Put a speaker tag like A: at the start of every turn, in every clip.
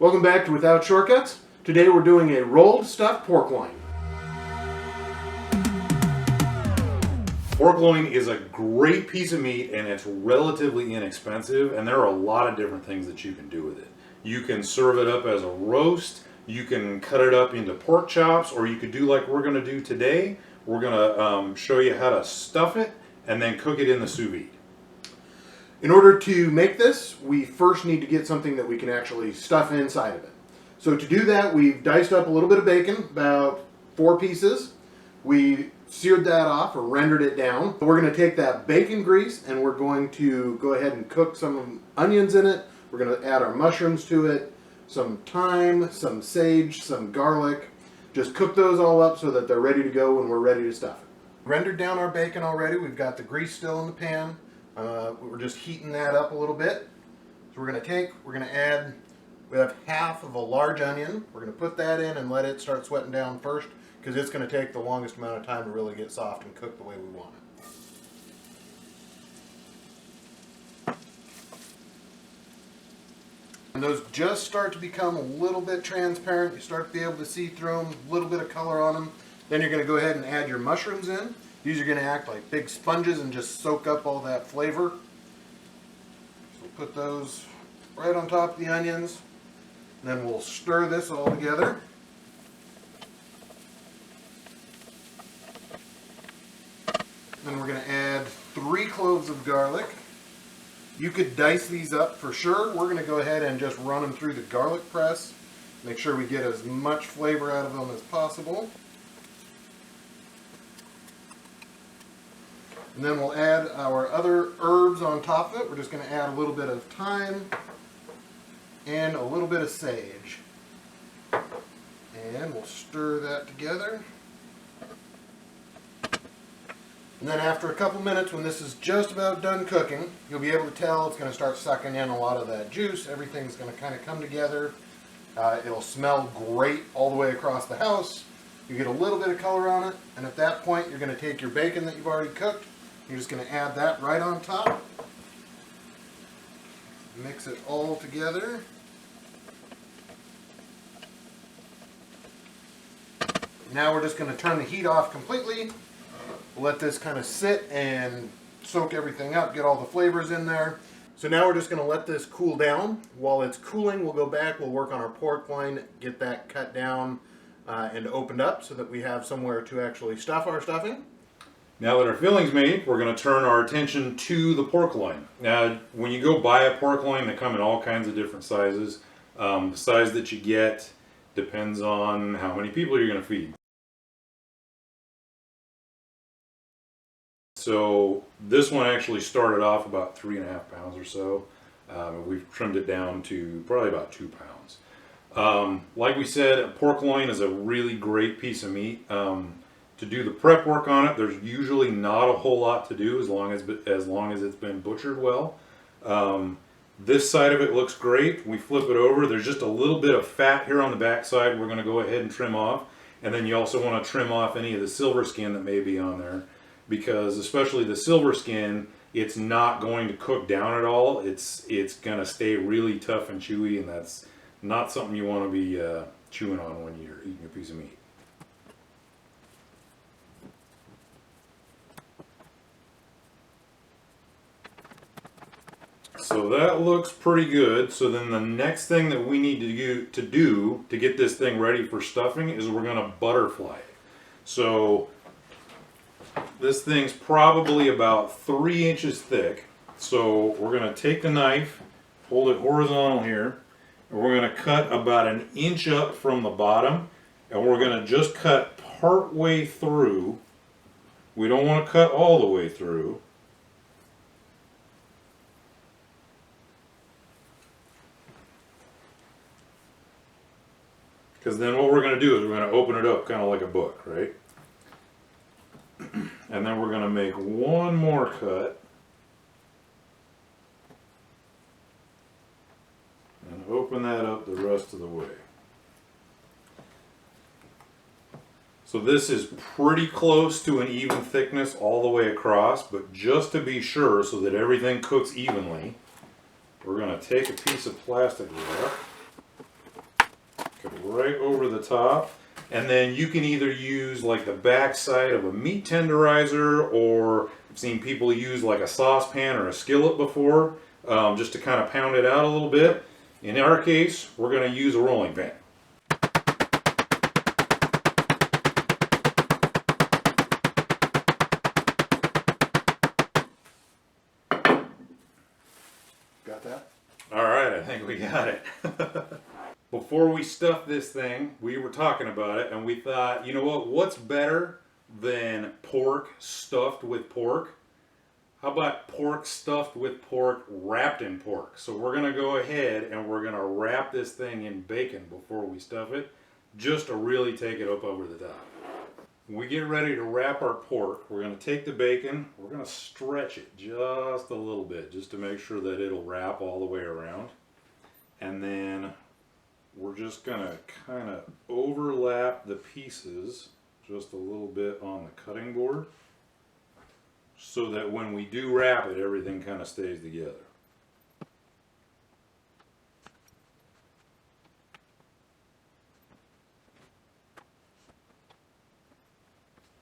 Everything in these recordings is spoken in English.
A: Welcome back to Without Shortcuts. Today we're doing a rolled stuffed pork loin.
B: Pork loin is a great piece of meat and it's relatively inexpensive, and there are a lot of different things that you can do with it. You can serve it up as a roast, you can cut it up into pork chops, or you could do like we're going to do today. We're going to show you how to stuff it and then cook it in the sous vide.
A: In order to make this, we first need to get something that we can actually stuff inside of it. So to do that, we've diced up a little bit of bacon, about 4 pieces. We seared that off or rendered it down. We're going to take that bacon grease and we're going to go ahead and cook some onions in it. We're going to add our mushrooms to it, some thyme, some sage, some garlic. Just cook those all up so that they're ready to go when we're ready to stuff it. Rendered down our bacon already. We've got the grease still in the pan. We're just heating that up a little bit. So we're going to add, we have half of a large onion. We're going to put that in and let it start sweating down first, because it's going to take the longest amount of time to really get soft and cook the way we want it. And those just start to become a little bit transparent. You start to be able to see through them, a little bit of color on them. Then you're going to go ahead and add your mushrooms in. These are going to act like big sponges and just soak up all that flavor. So we'll put those right on top of the onions. And then we'll stir this all together. Then we're going to add 3 cloves of garlic. You could dice these up for sure. We're going to go ahead and just run them through the garlic press. Make sure we get as much flavor out of them as possible. And then we'll add our other herbs on top of it. We're just going to add a little bit of thyme and a little bit of sage. And we'll stir that together. And then after a couple minutes, when this is just about done cooking, you'll be able to tell it's going to start sucking in a lot of that juice. Everything's going to kind of come together. It'll smell great all the way across the house. You get a little bit of color on it, and at that point you're going to take your bacon that you've already cooked. You're just going to add that right on top. Mix it all together. Now we're just going to turn the heat off completely. Let this kind of sit and soak everything up, get all the flavors in there. So now we're just going to let this cool down. While it's cooling, we'll go back, we'll work on our pork loin, get that cut down and opened up so that we have somewhere to actually stuff our stuffing.
B: Now that our filling's made, we're going to turn our attention to the pork loin. Now, when you go buy a pork loin, they come in all kinds of different sizes. The size that you get depends on how many people you're going to feed. So this one actually started off about 3.5 pounds or so. We've trimmed it down to probably about 2 pounds. Like we said, a pork loin is a really great piece of meat. To do the prep work on it, there's usually not a whole lot to do as long as it's been butchered well. This side of it looks great. We flip it over. There's just a little bit of fat here on the back side we're going to go ahead and trim off. And then you also want to trim off any of the silver skin that may be on there, because especially the silver skin, it's not going to cook down at all. It's going to stay really tough and chewy, and that's not something you want to be chewing on when you're eating a piece of meat. So that looks pretty good. So then the next thing that we need to do to get this thing ready for stuffing is we're going to butterfly it. So this thing's probably about 3 inches thick. So we're going to take the knife, hold it horizontal here, and we're going to cut about 1 inch up from the bottom, and we're going to just cut part way through. We don't want to cut all the way through. Because then what we're going to do is we're going to open it up kind of like a book, right? And then we're going to make one more cut. And open that up the rest of the way. So this is pretty close to an even thickness all the way across, but just to be sure so that everything cooks evenly, we're going to take a piece of plastic wrap right over the top. And then you can either use like the back side of a meat tenderizer, or I've seen people use like a saucepan or a skillet before, just to kind of pound it out a little bit. In our case, we're going to use a rolling pin.
A: Got that?
B: All right, I think we got it. Before we stuff this thing, we were talking about it, and we thought, you know what? What's better than pork stuffed with pork? How about pork stuffed with pork wrapped in pork? So we're going to go ahead and we're going to wrap this thing in bacon before we stuff it, just to really take it up over the top. When we get ready to wrap our pork, we're going to take the bacon, we're going to stretch it just a little bit, just to make sure that it'll wrap all the way around. And then we're just going to kind of overlap the pieces just a little bit on the cutting board, so that when we do wrap it, everything kind of stays together.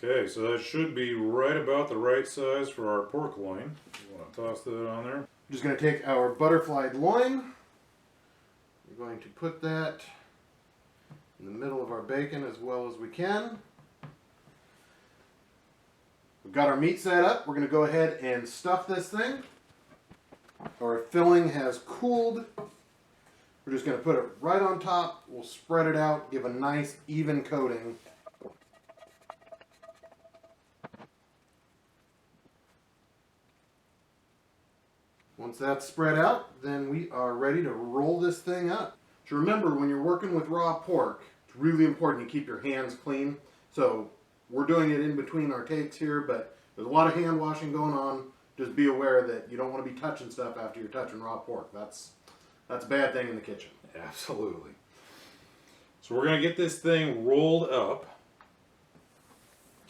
B: Okay, so that should be right about the right size for our pork loin. You want to toss that on there?
A: I'm just going to take our butterflied loin. We're going to put that in the middle of our bacon as well as we can. We've got our meat set up. We're going to go ahead and stuff this thing. Our filling has cooled. We're just going to put it right on top. We'll spread it out, give a nice even coating. Once that's spread out, then we are ready to roll this thing up. So remember, when you're working with raw pork, it's really important you keep your hands clean. So we're doing it in between our takes here, but there's a lot of hand washing going on. Just be aware that you don't want to be touching stuff after you're touching raw pork. That's a bad thing in the kitchen.
B: Absolutely. So we're going to get this thing rolled up.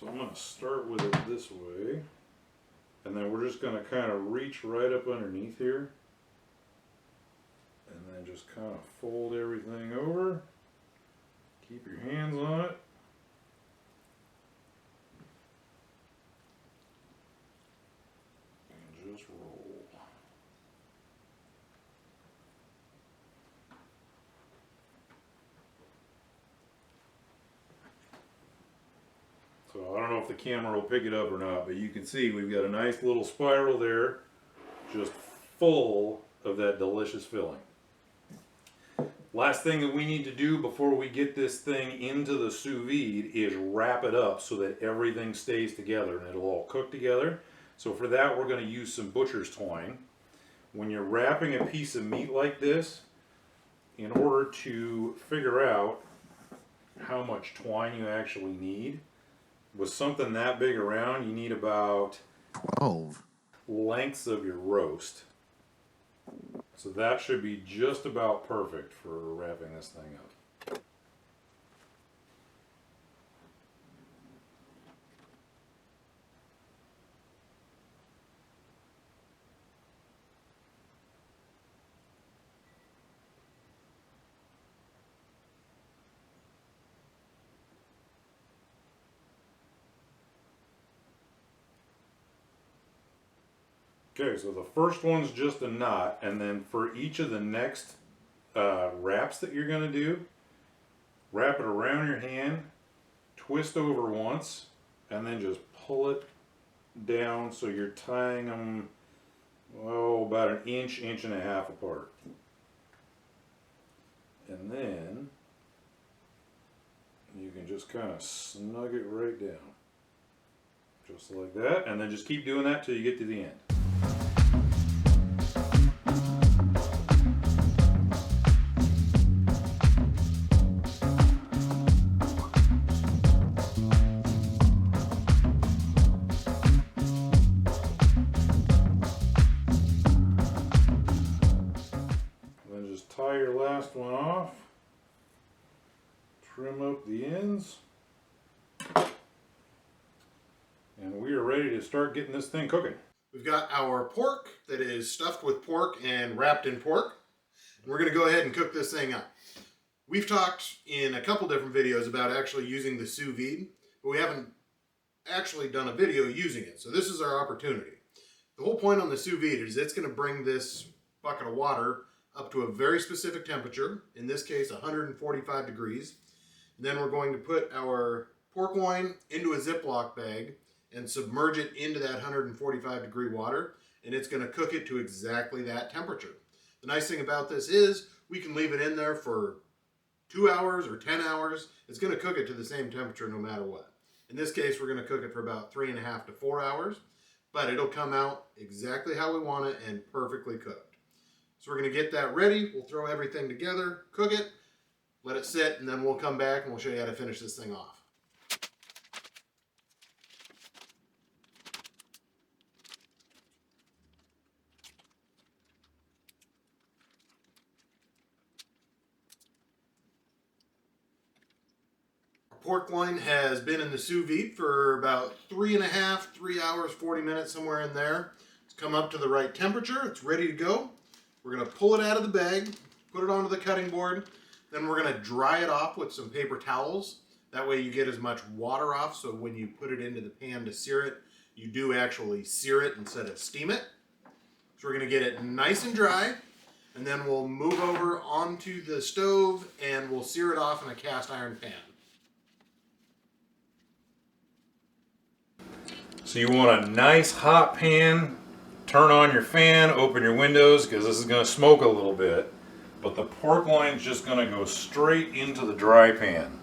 B: So I'm going to start with it this way. And then we're just going to kind of reach right up underneath here. And then just kind of fold everything over. Keep your hands on it. And just roll. So I don't know if the camera will pick it up or not, but you can see we've got a nice little spiral there, just full of that delicious filling. Last thing that we need to do before we get this thing into the sous vide is wrap it up so that everything stays together and it'll all cook together. So for that, we're going to use some butcher's twine. When you're wrapping a piece of meat like this, in order to figure out how much twine you actually need, with something that big around, you need about
C: 12
B: lengths of your roast. So that should be just about perfect for wrapping this thing up. Okay, so the first one's just a knot, and then for each of the next wraps that you're going to do, wrap it around your hand, twist over once, and then just pull it down so you're tying them, oh, about an inch, inch and a half apart. And then you can just kind of snug it right down. Just like that, and then just keep doing that till you get to the end. Tie your last one off, trim up the ends, and we are ready to start getting this thing cooking.
A: We've got our pork that is stuffed with pork and wrapped in pork. And we're going to go ahead and cook this thing up. We've talked in a couple different videos about actually using the sous vide, but we haven't actually done a video using it. So this is our opportunity. The whole point on the sous vide is it's going to bring this bucket of water up to a very specific temperature, in this case 145 degrees. And then we're going to put our pork loin into a Ziploc bag and submerge it into that 145 degree water, and it's going to cook it to exactly that temperature. The nice thing about this is we can leave it in there for 2 hours or 10 hours. It's going to cook it to the same temperature no matter what. In this case, we're going to cook it for about 3.5 to 4 hours, but it'll come out exactly how we want it and perfectly cooked. So we're going to get that ready. We'll throw everything together, cook it, let it sit, and then we'll come back and we'll show you how to finish this thing off. Pork loin has been in the sous vide for about 3 hours, 40 minutes, somewhere in there. It's come up to the right temperature. It's ready to go. We're going to pull it out of the bag, put it onto the cutting board. Then we're going to dry it off with some paper towels. That way you get as much water off, so when you put it into the pan to sear it, you do actually sear it instead of steam it. So we're going to get it nice and dry, and then we'll move over onto the stove and we'll sear it off in a cast iron pan.
B: So you want a nice hot pan, turn on your fan, open your windows because this is going to smoke a little bit, but the pork loin is just going to go straight into the dry pan.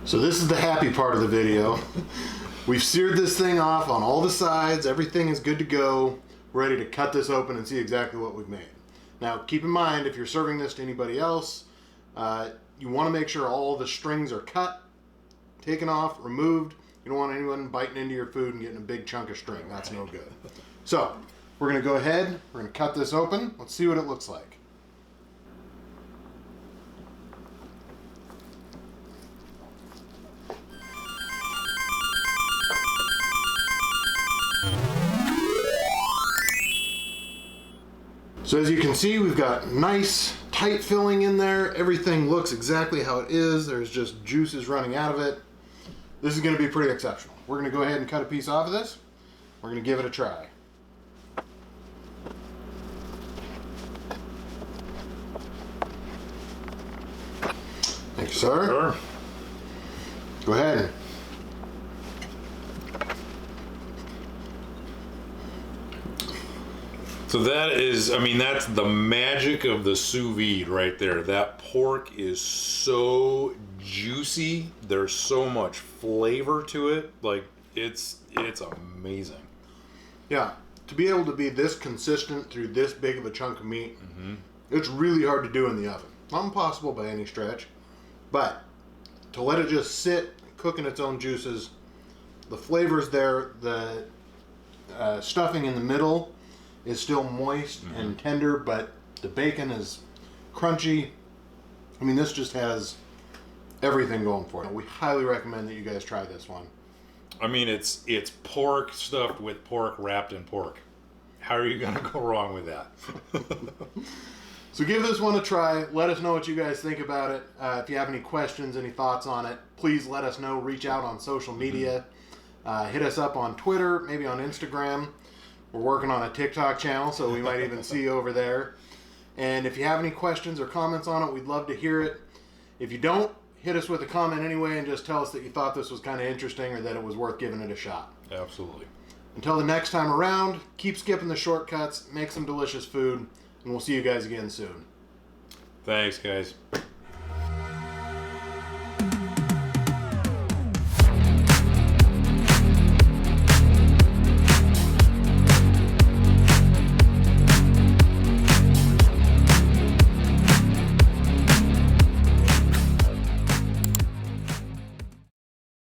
A: So this is the happy part of the video. We've seared this thing off on all the sides. Everything is good to go. We're ready to cut this open and see exactly what we've made. Now keep in mind, if you're serving this to anybody else, you want to make sure all the strings are cut, taken off, removed. You don't want anyone biting into your food and getting a big chunk of string. That's no good. So we're going to go ahead. We're going to cut this open. Let's see what it looks like. So as you can see, we've got nice tight filling in there. Everything looks exactly how it is. There's just juices running out of it. This is going to be pretty exceptional. We're going to go ahead and cut a piece off of this. We're going to give it a try. Thank you, sir.
B: Sure.
A: Go ahead.
B: So that is, I mean, that's the magic of the sous vide right there. That pork is so juicy. There's so much flavor to it. Like, it's amazing.
A: Yeah, to be able to be this consistent through this big of a chunk of meat, it's really hard to do in the oven. Not impossible by any stretch, but to let it just sit, cook in its own juices, the flavor's there, the stuffing in the middle is still moist and tender, but the bacon is crunchy. I mean, this just has everything going for it. We highly recommend that you guys try this one.
B: I mean, it's pork stuffed with pork wrapped in pork. How are you going to go wrong with that?
A: So give this one a try. Let us know what you guys think about it. If you have any questions, any thoughts on it, please let us know. Reach out on social media. Hit us up on Twitter, maybe on Instagram. We're working on a TikTok channel, so we might even see you over there. And if you have any questions or comments on it, we'd love to hear it. If you don't, hit us with a comment anyway and just tell us that you thought this was kind of interesting or that it was worth giving it a shot.
B: Absolutely.
A: Until the next time around, keep skipping the shortcuts, make some delicious food, and we'll see you guys again soon.
B: Thanks, guys.